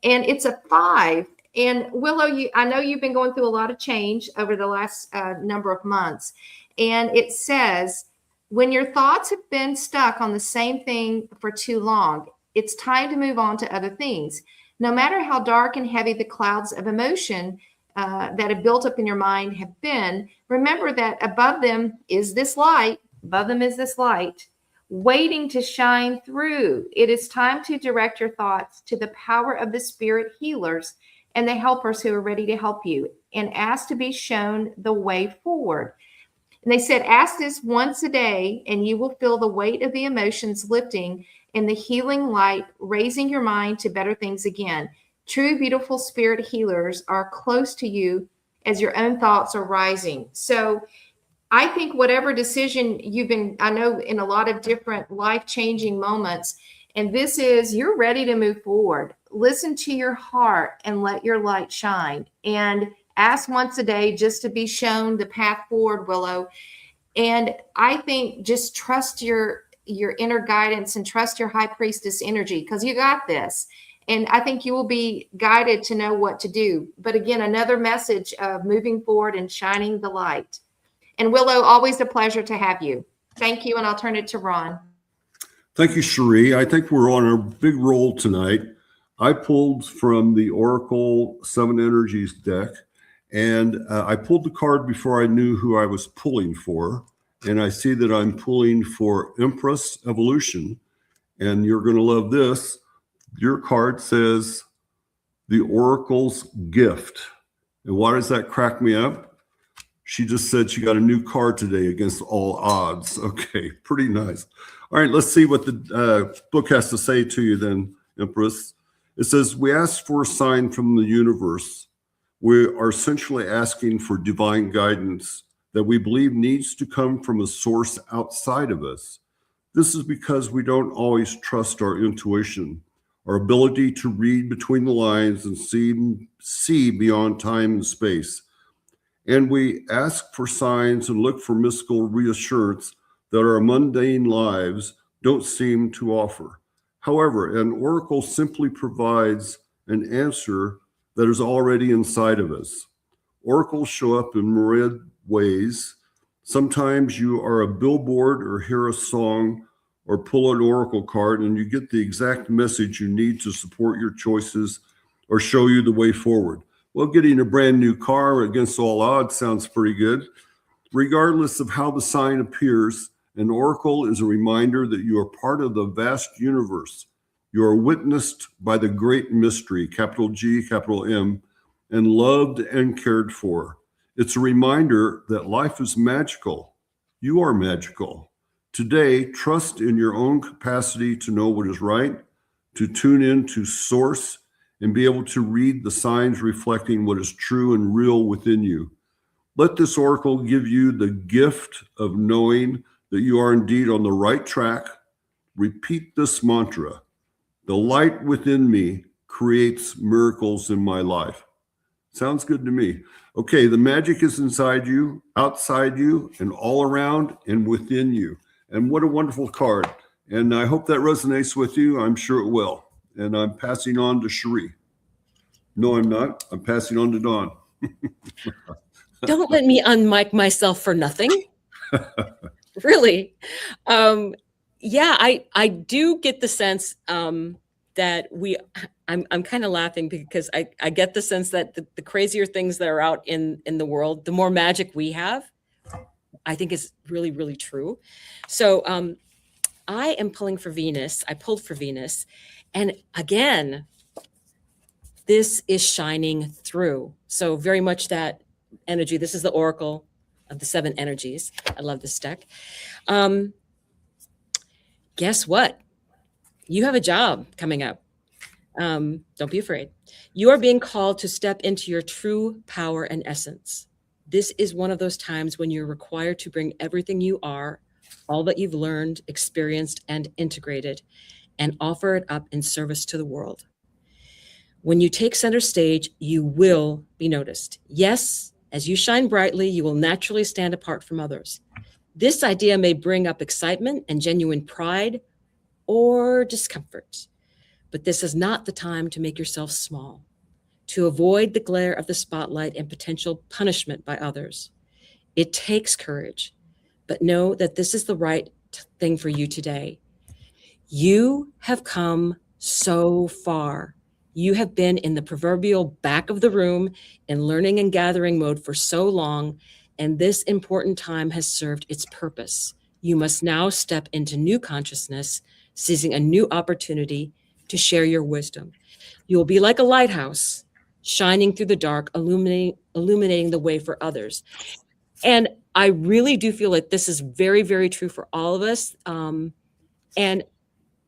And it's a 5. And Willow, I know you've been going through a lot of change over the last number of months. And it says, when your thoughts have been stuck on the same thing for too long, it's time to move on to other things. No matter how dark and heavy the clouds of emotion that have built up in your mind have been, remember that above them is this light. Above them is this light waiting to shine through. It is time to direct your thoughts to the power of the spirit healers and the helpers who are ready to help you, and ask to be shown the way forward. And they said, ask this once a day, and you will feel the weight of the emotions lifting and the healing light raising your mind to better things again. True, beautiful spirit healers are close to you as your own thoughts are rising. So I think whatever decision you've been, I know in a lot of different life-changing moments, and this is, you're ready to move forward. Listen to your heart and let your light shine. And ask once a day just to be shown the path forward, Willow. And I think just trust your inner guidance and trust your high priestess energy, because you got this. And I think you will be guided to know what to do. But again, another message of moving forward and shining the light. And Willow, always a pleasure to have you. Thank you. And I'll turn it to Ron. Thank you, Cherie. I think we're on a big roll tonight. I pulled from the Oracle Seven Energies deck, and I pulled the card before I knew who I was pulling for. And I see that I'm pulling for Empress Evolution. And you're going to love this. Your card says the Oracle's Gift. And why does that crack me up? She just said she got a new card today against all odds. Okay, pretty nice. All right, let's see what the book has to say to you then, Empress. It says, we ask for a sign from the universe. We are essentially asking for divine guidance that we believe needs to come from a source outside of us. This is because we don't always trust our intuition, our ability to read between the lines and see beyond time and space. And we ask for signs and look for mystical reassurance that our mundane lives don't seem to offer. However, an oracle simply provides an answer that is already inside of us. Oracles show up in myriad ways. Sometimes you are a billboard or hear a song or pull an oracle card and you get the exact message you need to support your choices or show you the way forward. Well, getting a brand new car against all odds sounds pretty good. Regardless of how the sign appears, an oracle is a reminder that you are part of the vast universe. You are witnessed by the great mystery, capital G, capital M, and loved and cared for. It's a reminder that life is magical. You are magical. Today, trust in your own capacity to know what is right, to tune in to source, and be able to read the signs reflecting what is true and real within you. Let this oracle give you the gift of knowing that you are indeed on the right track. Repeat this mantra. The light within me creates miracles in my life. Sounds good to me. Okay, the magic is inside you, outside you, and all around and within you. And what a wonderful card. And I hope that resonates with you. I'm sure it will. And I'm passing on to Cherie. No, I'm not. I'm passing on to Dawn. Don't let me unmic myself for nothing. Really. Yeah, I do get the sense that I'm kind of laughing because I get the sense that the crazier things that are out in the world, the more magic we have, I think is really, really true. So I am pulling for Venus. I pulled for Venus. And again, this is shining through. So very much that energy. This is the Oracle of the Seven Energies. I love this deck. Guess what? You have a job coming up. Don't be afraid. You are being called to step into your true power and essence. This is one of those times when you're required to bring everything you are, all that you've learned, experienced, and integrated, and offer it up in service to the world. When you take center stage, you will be noticed. Yes, as you shine brightly, you will naturally stand apart from others. This idea may bring up excitement and genuine pride or discomfort, but this is not the time to make yourself small, to avoid the glare of the spotlight and potential punishment by others. It takes courage, but know that this is the right thing for you today. You have come so far. You have been in the proverbial back of the room in learning and gathering mode for so long, and this important time has served its purpose. You must now step into new consciousness, seizing a new opportunity to share your wisdom. You will be like a lighthouse, shining through the dark, illuminating the way for others. And I really do feel like this is very, very true for all of us. And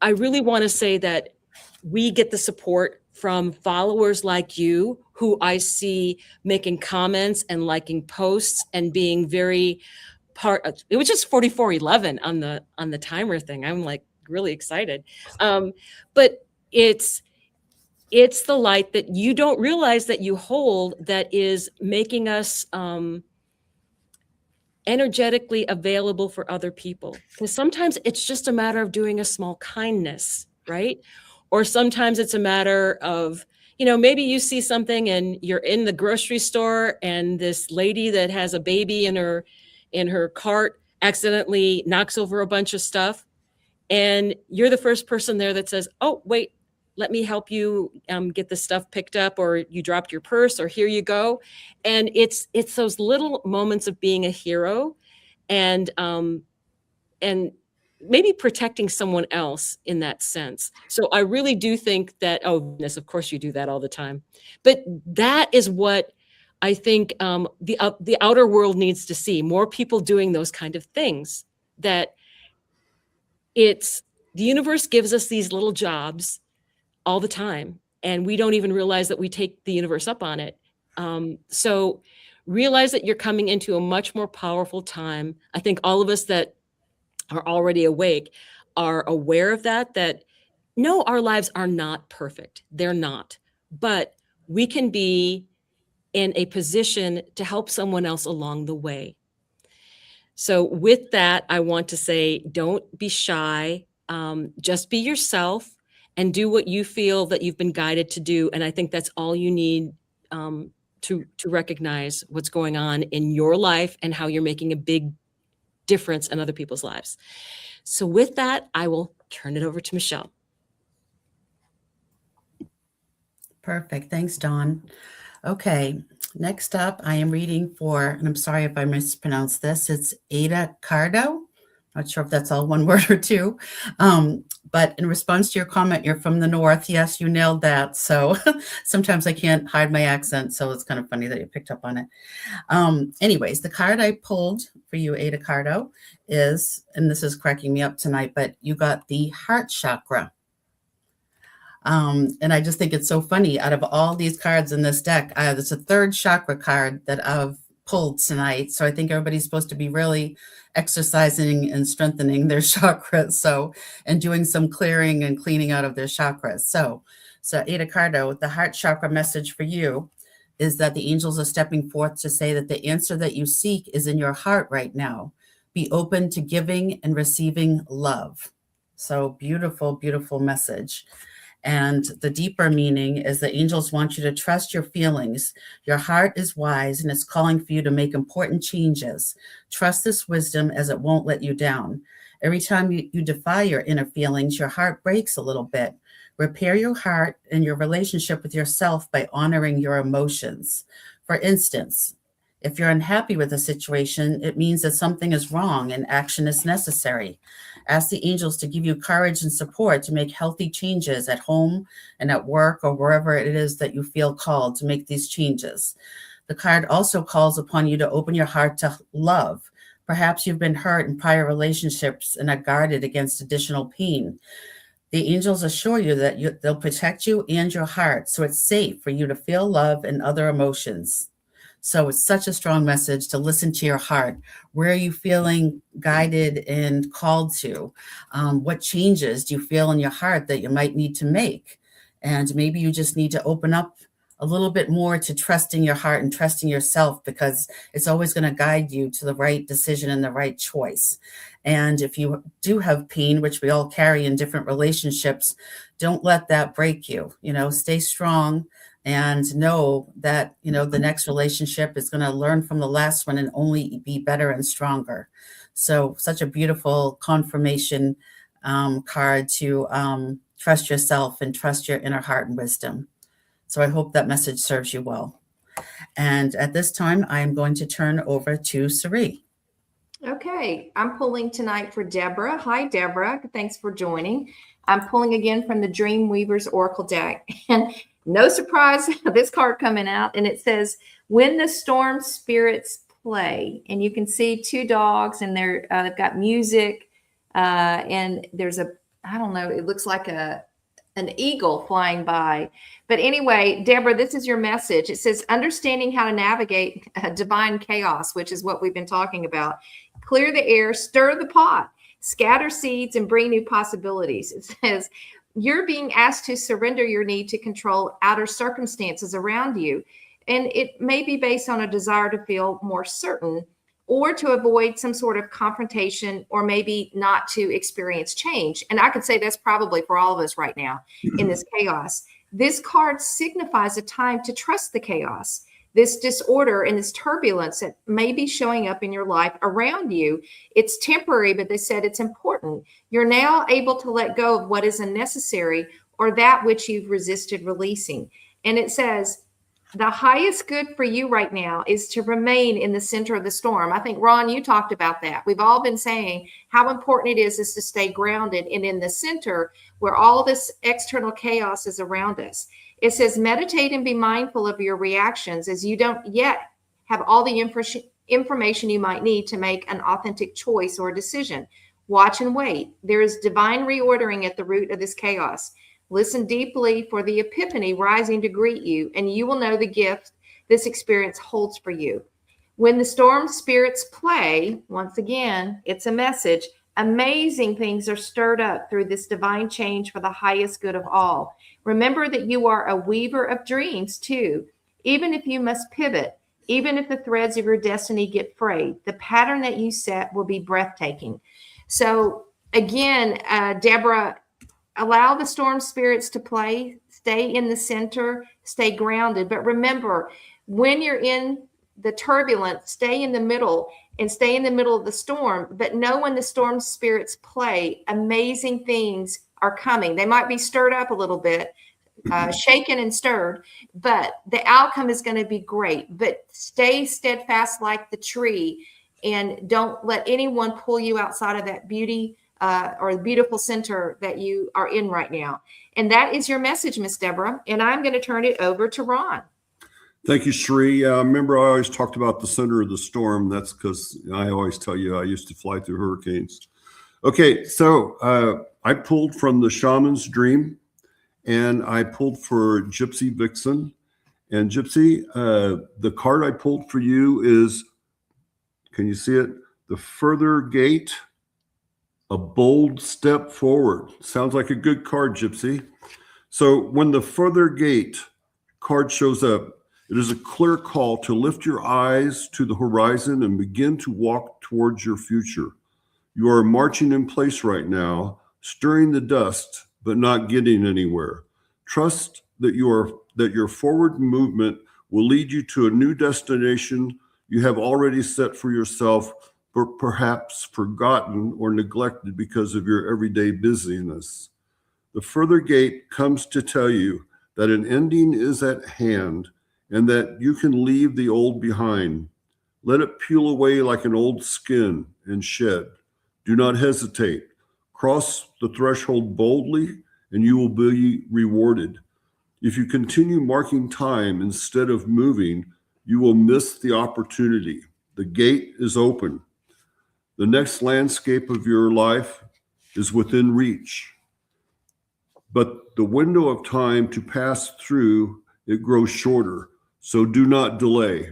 I really want to say that we get the support from followers like you, who I see making comments and liking posts and being very part of, it was just 4411 on the timer thing. I'm like really excited. But it's the light that you don't realize that you hold that is making us energetically available for other people. Because sometimes it's just a matter of doing a small kindness, right? Or sometimes it's a matter of, maybe you see something and you're in the grocery store and this lady that has a baby in her cart accidentally knocks over a bunch of stuff. And you're the first person there that says, oh, wait, let me help you get the stuff picked up, or you dropped your purse, or here you go. And it's those little moments of being a hero and maybe protecting someone else in that sense. So I really do think that, oh, goodness, of course you do that all the time. But that is what I think the outer world needs to see. More people doing those kind of things. That the universe gives us these little jobs all the time, and we don't even realize that we take the universe up on it. So realize that you're coming into a much more powerful time. I think all of us that are already awake are aware of that no, our lives are not perfect. They're not. But we can be in a position to help someone else along the way. So with that, I want to say, don't be shy. Just be yourself and do what you feel that you've been guided to do. And I think that's all you need to recognize what's going on in your life and how you're making a big difference in other people's lives. So with that, I will turn it over to Michelle. Perfect. Thanks, Dawn. Okay, next up, I am reading for, and I'm sorry if I mispronounced this, it's Ada Cardo. Not sure if that's all one word or two. But in response to your comment, you're from the North. Yes, you nailed that. So sometimes I can't hide my accent. So it's kind of funny that you picked up on it. Anyways, the card I pulled for you, Ada Cardo, is, and this is cracking me up tonight, but you got the heart chakra. And I just think it's so funny. Out of all these cards in this deck, there's a third chakra card that I've pulled tonight. So I think everybody's supposed to be really exercising and strengthening their chakras. So, and doing some clearing and cleaning out of their chakras. So Ada Cardo, the heart chakra message for you is that the angels are stepping forth to say that the answer that you seek is in your heart right now. Be open to giving and receiving love. So beautiful, beautiful message. And the deeper meaning is the angels want you to trust your feelings. Your heart is wise and it's calling for you to make important changes. Trust this wisdom as it won't let you down. Every time you defy your inner feelings, your heart breaks a little bit. Repair your heart and your relationship with yourself by honoring your emotions. For instance, if you're unhappy with a situation, it means that something is wrong and action is necessary. Ask the angels to give you courage and support to make healthy changes at home and at work or wherever it is that you feel called to make these changes. The card also calls upon you to open your heart to love. Perhaps you've been hurt in prior relationships and are guarded against additional pain. The angels assure you that they'll protect you and your heart, so it's safe for you to feel love and other emotions. So it's such a strong message to listen to your heart. Where are you feeling guided and called to? What changes do you feel in your heart that you might need to make? And maybe you just need to open up a little bit more to trusting your heart and trusting yourself, because it's always going to guide you to the right decision and the right choice. And if you do have pain, which we all carry in different relationships, don't let that break you. Stay strong. And know that, the next relationship is going to learn from the last one and only be better and stronger. So such a beautiful confirmation card to trust yourself and trust your inner heart and wisdom. So I hope that message serves you well. And at this time, I am going to turn over to Sari. Okay, I'm pulling tonight for Deborah. Hi, Deborah. Thanks for joining. I'm pulling again from the Dreamweavers Oracle deck. And no surprise, this card coming out, and it says, when the storm spirits play. And you can see two dogs, and they've got music, and there's I don't know, it looks like an eagle flying by. But anyway, Deborah, this is your message. It says, understanding how to navigate divine chaos, which is what we've been talking about. Clear the air, stir the pot, scatter seeds, and bring new possibilities. It says, you're being asked to surrender your need to control outer circumstances around you. And it may be based on a desire to feel more certain or to avoid some sort of confrontation, or maybe not to experience change. And I could say that's probably for all of us right now in this chaos. This card signifies a time to trust the chaos. this disorder and this turbulence that may be showing up in your life around you. It's temporary, but they said it's important. You're now able to let go of what is unnecessary or that which you've resisted releasing. And it says, the highest good for you right now is to remain in the center of the storm. I think, Ron, you talked about that. We've all been saying how important it is to stay grounded and in the center where all this external chaos is around us. It says, meditate and be mindful of your reactions as you don't yet have all the information you might need to make an authentic choice or decision. Watch and wait. There is divine reordering at the root of this chaos. Listen deeply for the epiphany rising to greet you, and you will know the gift this experience holds for you. When the storm spirits play, once again, it's a message. Amazing things are stirred up through this divine change for the highest good of all. Remember that you are a weaver of dreams too. Even if you must pivot, even if the threads of your destiny get frayed, the pattern that you set will be breathtaking. So again, Deborah, allow the storm spirits to play, stay in the center, stay grounded. But remember, when you're in the turbulence, stay in the middle and stay in the middle of the storm. But know when the storm spirits play, amazing things are coming. They might be stirred up a little bit, shaken and stirred, but the outcome is going to be great. But stay steadfast like the tree and don't let anyone pull you outside of that beauty or the beautiful center that you are in right now. And that is your message, Miss Deborah. And I'm going to turn it over to Ron. Thank you, Sheree. Remember, I always talked about the center of the storm. That's because I always tell you I used to fly through hurricanes. Okay, so I pulled from the Shaman's Dream, and I pulled for Gypsy Vixen. And Gypsy, the card I pulled for you is, can you see it? The Further Gate. A bold step forward. Sounds like a good card, Gypsy. So when the Further Gate card shows up, it is a clear call to lift your eyes to the horizon and begin to walk towards your future. You are marching in place right now, stirring the dust, but not getting anywhere. Trust that your forward movement will lead you to a new destination you have already set for yourself, but perhaps forgotten or neglected because of your everyday busyness. The Further Gate comes to tell you that an ending is at hand and that you can leave the old behind. Let it peel away like an old skin and shed. Do not hesitate. Cross the threshold boldly and you will be rewarded. If you continue marking time instead of moving, you will miss the opportunity. The gate is open. The next landscape of your life is within reach, but the window of time to pass through it grows shorter, so do not delay.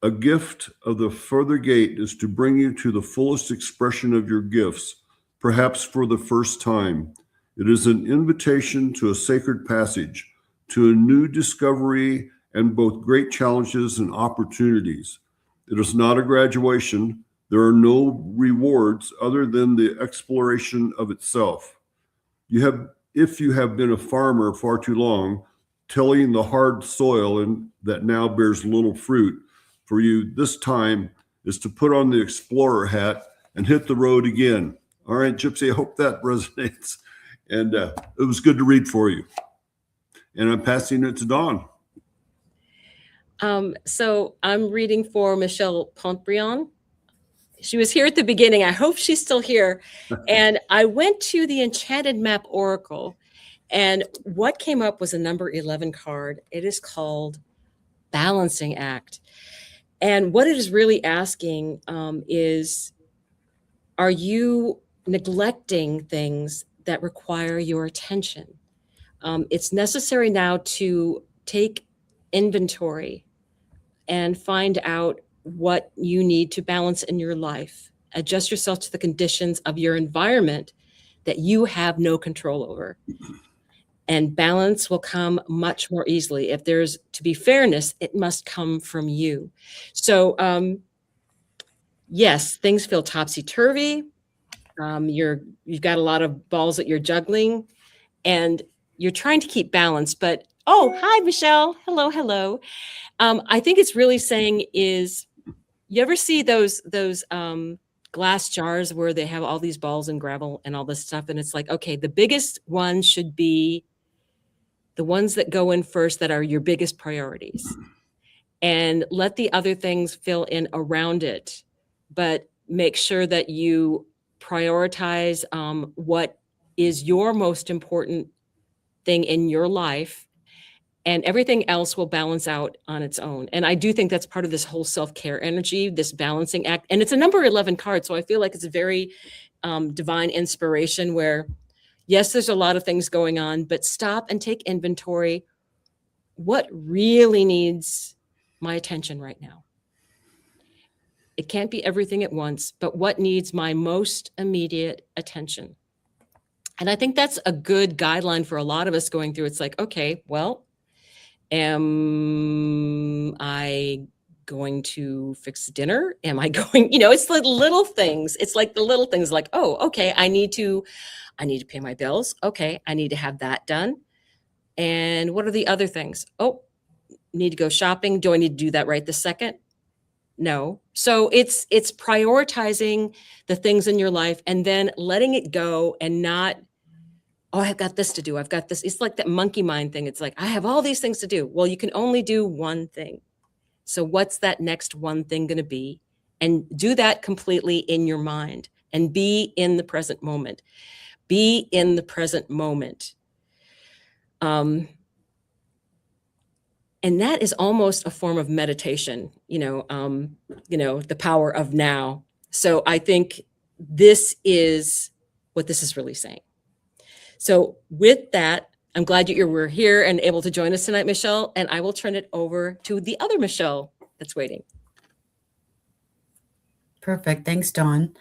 A gift of the Further Gate is to bring you to the fullest expression of your gifts, perhaps for the first time. It is an invitation to a sacred passage, to a new discovery and both great challenges and opportunities. It is not a graduation. There are no rewards other than the exploration of itself. If you have been a farmer far too long, tilling the hard soil and that now bears little fruit, for you this time is to put on the explorer hat and hit the road again. All right, Gypsy, I hope that resonates. And it was good to read for you. And I'm passing it to Dawn. So I'm reading for Michelle Pomprion. She was here at the beginning. I hope she's still here. And I went to the Enchanted Map Oracle, and what came up was a number 11 card. It is called Balancing Act. And what it is really asking is, are you neglecting things that require your attention? It's necessary now to take inventory and find out what you need to balance in your life. Adjust yourself to the conditions of your environment that you have no control over. And balance will come much more easily. If there's to be fairness, it must come from you. So yes, things feel topsy-turvy. You've got a lot of balls that you're juggling and you're trying to keep balance, but Oh, hi, Michelle. Hello, hello. I think it's really saying is, you ever see those glass jars where they have all these balls and gravel and all this stuff, and it's like, okay, the biggest ones should be the ones that go in first that are your biggest priorities, and let the other things fill in around it, but make sure that you prioritize what is your most important thing in your life, and everything else will balance out on its own. And I do think that's part of this whole self-care energy, this balancing act. And it's a number 11 card, so I feel like it's a very divine inspiration where, yes, there's a lot of things going on, but stop and take inventory. What really needs my attention right now? It can't be everything at once, but what needs my most immediate attention? And I think that's a good guideline for a lot of us going through. It's like, okay, well, am I going to fix dinner? Am I going, it's the little things. It's like the little things like, oh, okay, I need to pay my bills. Okay, I need to have that done. And what are the other things? Oh, need to go shopping. Do I need to do that right this second? No. So it's prioritizing the things in your life and then letting it go, and not, oh, I've got this to do. I've got this. It's like that monkey mind thing. It's like, I have all these things to do. Well, you can only do one thing. So what's that next one thing going to be? And do that completely in your mind and be in the present moment. Be in the present moment. And that is almost a form of meditation, the power of now. So I think this is what this is really saying. So with that, I'm glad you were here and able to join us tonight, Michelle, and I will turn it over to the other Michelle that's waiting. Perfect. Thanks, Dawn.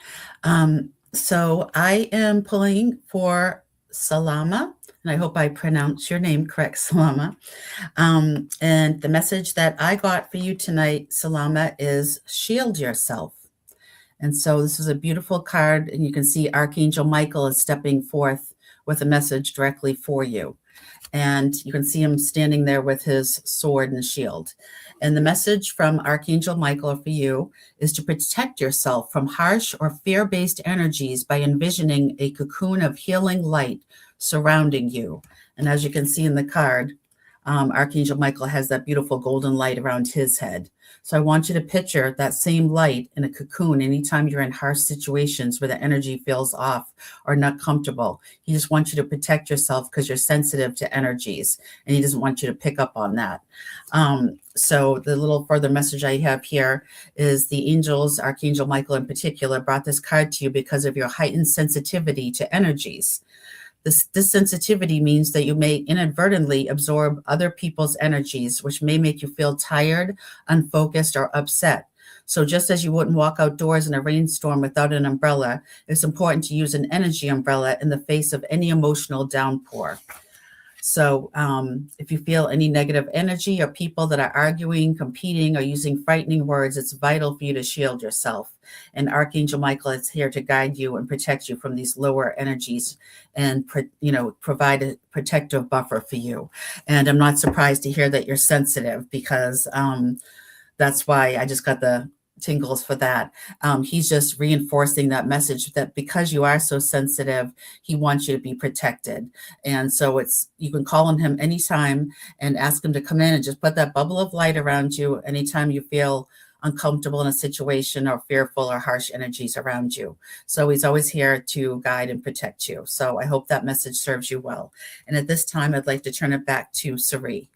So I am pulling for Salama, and I hope I pronounce your name correct, Salama. And the message that I got for you tonight, Salama, is shield yourself. And so this is a beautiful card, and you can see Archangel Michael is stepping forth with a message directly for you. And you can see him standing there with his sword and shield. And the message from Archangel Michael for you is to protect yourself from harsh or fear-based energies by envisioning a cocoon of healing light surrounding you. And as you can see in the card, Archangel Michael has that beautiful golden light around his head. So I want you to picture that same light in a cocoon anytime you're in harsh situations where the energy feels off or not comfortable. He just wants you to protect yourself because you're sensitive to energies, and he doesn't want you to pick up on that. So the little further message I have here is the angels, Archangel Michael in particular, brought this card to you because of your heightened sensitivity to energies. This sensitivity means that you may inadvertently absorb other people's energies, which may make you feel tired, unfocused, or upset. So just as you wouldn't walk outdoors in a rainstorm without an umbrella, it's important to use an energy umbrella in the face of any emotional downpour. So if you feel any negative energy or people that are arguing, competing, or using frightening words, it's vital for you to shield yourself. And Archangel Michael is here to guide you and protect you from these lower energies and, provide a protective buffer for you. And I'm not surprised to hear that you're sensitive, because that's why I just got the tingles for that. He's just reinforcing that message that because you are so sensitive, he wants you to be protected. And so you can call on him anytime and ask him to come in and just put that bubble of light around you anytime you feel uncomfortable in a situation or fearful or harsh energies around you. So he's always here to guide and protect you. So I hope that message serves you well. And at this time, I'd like to turn it back to Sari.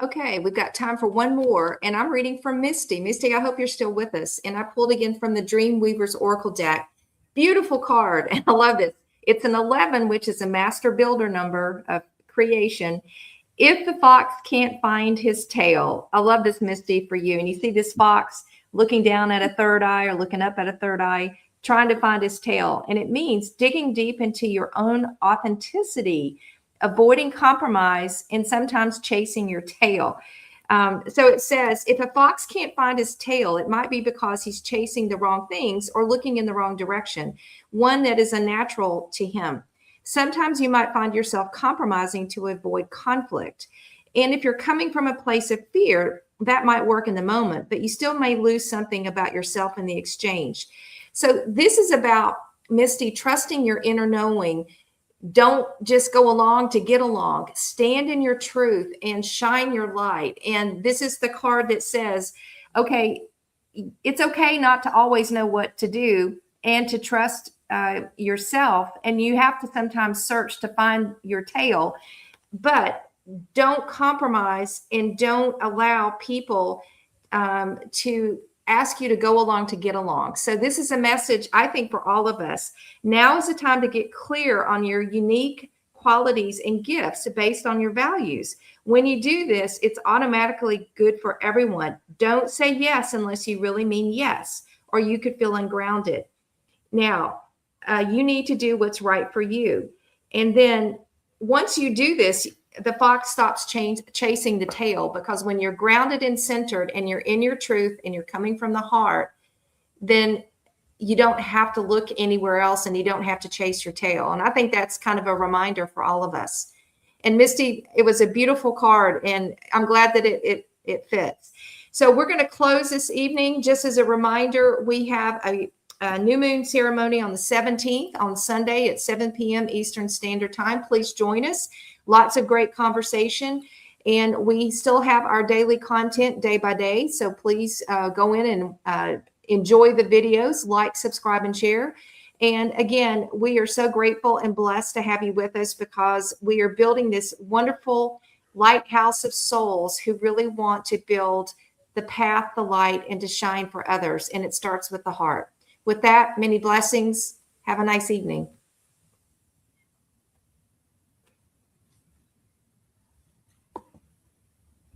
Okay, we've got time for one more, and I'm reading from Misty. Misty, I hope you're still with us. And I pulled again from the Dreamweaver's Oracle deck. Beautiful card, and I love this. It's an 11, which is a master builder number of creation. If the fox can't find his tail, I love this, Misty, for you. And you see this fox looking down at a third eye or looking up at a third eye, trying to find his tail. And it means digging deep into your own authenticity, avoiding compromise, and sometimes chasing your tail. So it says, if a fox can't find his tail, it might be because he's chasing the wrong things or looking in the wrong direction, one that is unnatural to him. Sometimes you might find yourself compromising to avoid conflict. And if you're coming from a place of fear, that might work in the moment, but you still may lose something about yourself in the exchange. So this is about, Misty, trusting your inner knowing. Don't just go along to get along. Stand in your truth and shine your light. And this is the card that says, okay, it's okay not to always know what to do and to trust yourself. And you have to sometimes search to find your tail, but don't compromise and don't allow people to ask you to go along to get along. So this is a message, I think, for all of us. Now is the time to get clear on your unique qualities and gifts based on your values. When you do this, it's automatically good for everyone. Don't say yes unless you really mean yes, or you could feel ungrounded. Now, you need to do what's right for you. And then once you do this, the fox stops chasing the tail, because when you're grounded and centered and you're in your truth and you're coming from the heart, then you don't have to look anywhere else and you don't have to chase your tail. And I think that's kind of a reminder for all of us. And Misty, it was a beautiful card, and I'm glad that it fits. So we're going to close this evening. Just as a reminder, we have a new moon ceremony on the 17th on Sunday at 7 p.m. Eastern Standard Time. Please join us. Lots of great conversation. And we still have our daily content day by day. So please go in and enjoy the videos, like, subscribe, and share. And again, we are so grateful and blessed to have you with us, because we are building this wonderful lighthouse of souls who really want to build the path, the light, and to shine for others. And it starts with the heart. With that, many blessings. Have a nice evening.